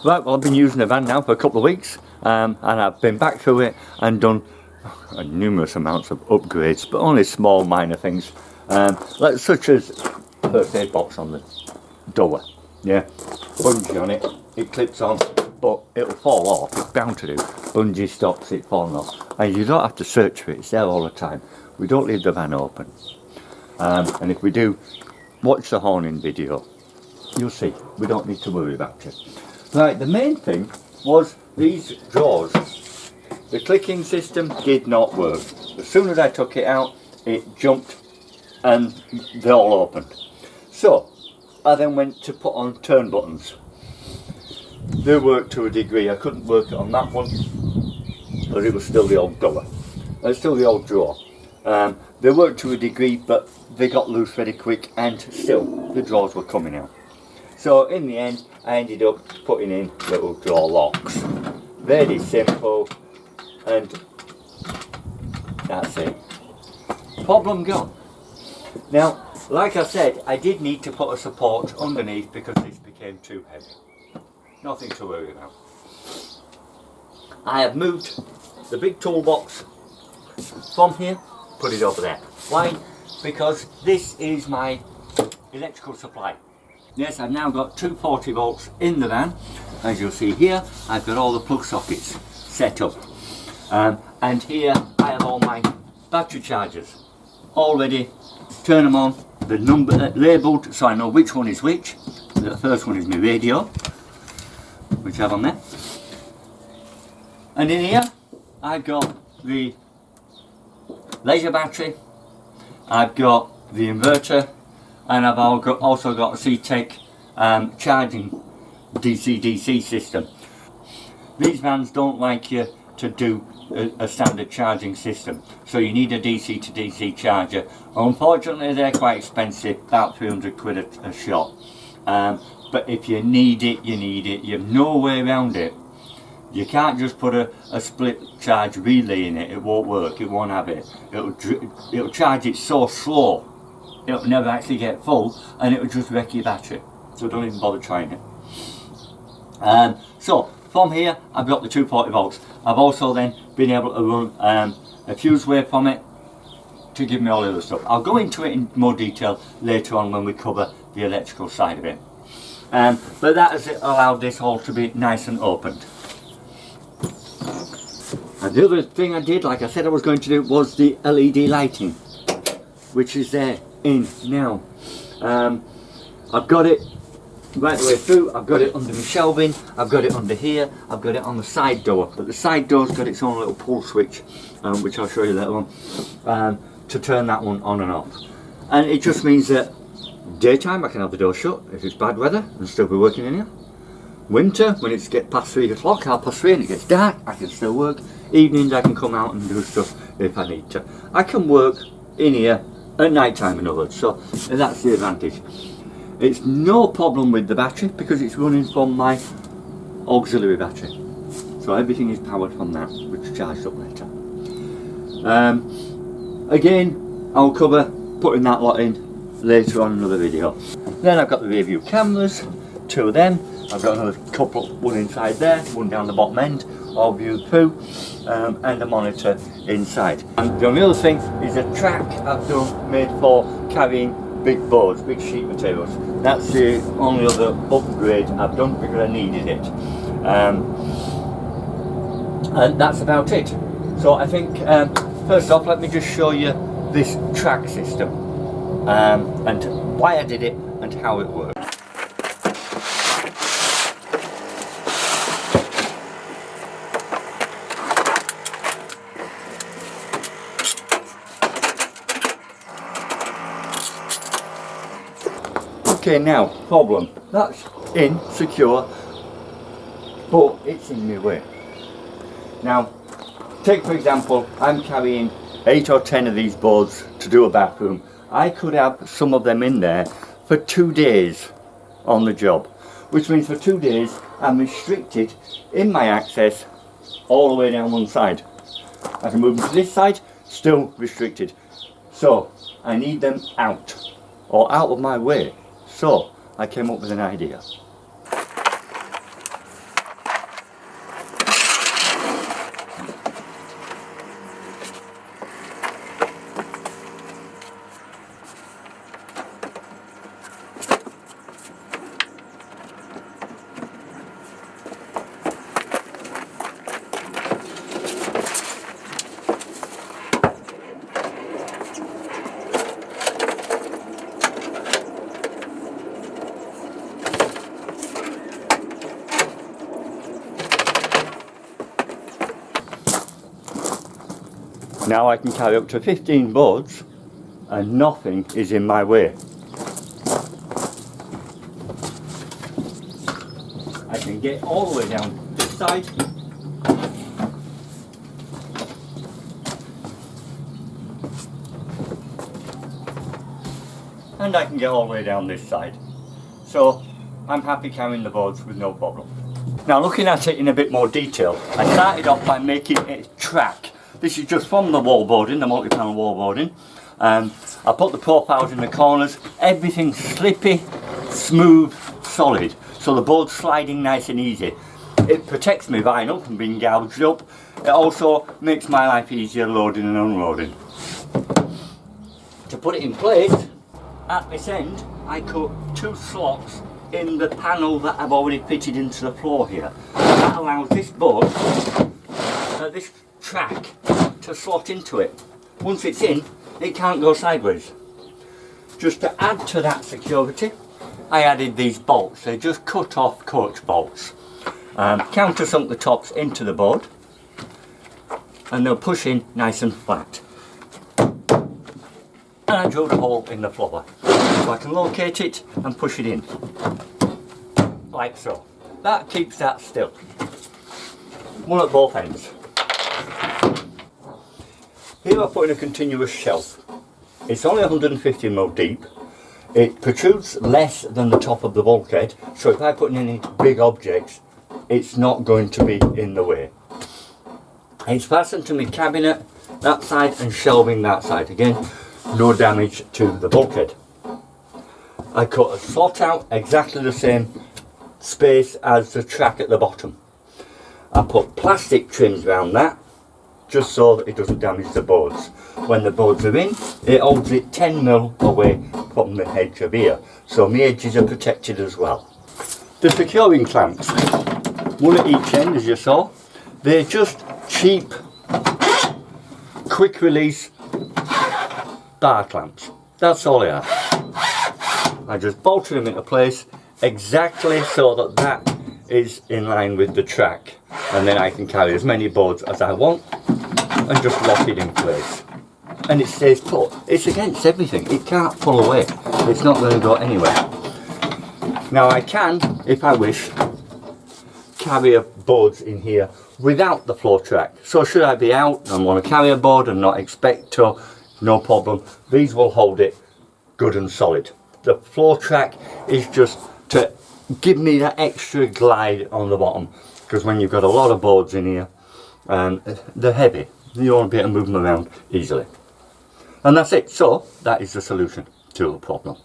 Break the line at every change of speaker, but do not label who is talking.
Right, well, I've been using the van now for a couple of weeks, and I've been back through it and done numerous amounts of upgrades, but only small minor things, like such as first aid box on the door. Yeah, bungee on it, it clips on, but it'll fall off, it's bound to do. Bungee stops it falling off, and you don't have to search for it, it's there all the time. We don't leave the van open, and if we do, watch the horning video, you'll see, we don't need to worry about it. Right, the main thing was these drawers. The clicking system did not work. As soon as I took it out, it jumped and they all opened. So I then went to put on turn buttons. They worked to a degree. I couldn't work it on that one because it was still the old door. It's still the old drawer. They worked to a degree, but they got loose very quick, and still the drawers were coming out. So in the end, I ended up putting in little drawer locks. Very simple, and that's it. Problem gone. Now, like I said, I did need to put a support underneath because this became too heavy. Nothing to worry about. I have moved the big toolbox from here, put it over there. Why? Because this is my electrical supply. Yes, I've now got two 40 volts in the van. As you'll see here, I've got all the plug sockets set up. And here I have all my battery chargers all ready. Turn them on, the number labelled so I know which one is which. The first one is my radio, which I have on there. And in here, I've got the laser battery, I've got the inverter, and I've also got a C-Tech charging DC-DC system. These vans don't like you to do a standard charging system, so you need a DC to DC charger. Unfortunately, they're quite expensive, about 300 quid a shot. But if you need it, you need it. You have no way around it. You can't just put a split charge relay in it. It won't work. It won't have it. It'll charge it so slow. It'll never actually get full, and it'll just wreck your battery. So don't even bother trying it. So from here, I've got the 240 volts. I've also then been able to run a fuse wave from it to give me all the other stuff. I'll go into it in more detail later on when we cover the electrical side of it. But that has allowed this all to be nice and opened. And the other thing I did, like I said I was going to do, was the LED lighting, which is there in now. I've got it right the way through. I've got it under my shelving, I've got it under here, I've got it on the side door, but the side door's got its own little pull switch, which I'll show you later on, to turn that one on and off. And it just means that daytime I can have the door shut if it's bad weather and still be working in here. Winter, when it's get past 3 o'clock, 3:30, and it gets dark, I can still work. Evenings I can come out and do stuff if I need to. I can work in here at night time, in other words, so that's the advantage. It's no problem with the battery because it's running from my auxiliary battery, so everything is powered from that, which is charged up later. Again, I'll cover putting that lot in later on in another video. Then I've got the rear view cameras, 2 of them. I've got another couple, one inside there, one down the bottom end, all viewed through, and a monitor inside. And the only other thing is a track I've done made for carrying big boards, big sheet materials. That's the only other upgrade I've done because I needed it. And that's about it. So I think, first off, let me just show you this track system, and why I did it and how it works. Okay, now, problem. That's in, secure, but it's in my way. Now, take for example, I'm carrying 8 or 10 of these boards to do a bathroom. I could have some of them in there for 2 days on the job, which means for 2 days I'm restricted in my access all the way down one side. I can move them to this side, still restricted. So, I need them out, or out of my way. So, I came up with an idea. Now I can carry up to 15 boards and nothing is in my way. I can get all the way down this side. And I can get all the way down this side. So I'm happy carrying the boards with no problem. Now looking at it in a bit more detail, I started off by making a track. This is just from the wall boarding, the multi-panel wall boarding. I put the profiles in the corners, everything slippy, smooth, solid. So the board's sliding nice and easy. It protects my vinyl from being gouged up. It also makes my life easier loading and unloading. To put it in place, at this end, I cut 2 slots in the panel that I've already fitted into the floor here. That allows this board, this track, to slot into it. Once it's in, it can't go sideways. Just to add to that security, I added these bolts. They're just cut off coach bolts. Countersunk the tops into the board, and they'll push in nice and flat. And I drilled a hole in the floor so I can locate it and push it in, like so. That keeps that still. One at both ends. Here I put in a continuous shelf. It's only 150mm deep. It protrudes less than the top of the bulkhead, so if I put in any big objects, it's not going to be in the way. It's fastened to my cabinet that side and shelving that side. Again, no damage to the bulkhead. I cut a slot out exactly the same space as the track at the bottom. I put plastic trims around that just so that it doesn't damage the boards. When the boards are in, it holds it 10mm away from the edge of here, so my edges are protected as well. The securing clamps, one at each end as you saw, they're just cheap, quick release bar clamps. That's all they are. I just bolted them into place exactly so that that is in line with the track, and then I can carry as many boards as I want and just lock it in place. And it stays put. It's against everything. It can't pull away. It's not going to go anywhere. Now I can, if I wish, carry boards in here without the floor track. So should I be out and want to carry a board and not expect to, no problem. These will hold it good and solid. The floor track is just to give me that extra glide on the bottom, because when you've got a lot of boards in here, they're heavy. You want to be able to move them around easily. And that's it. So that is the solution to the problem.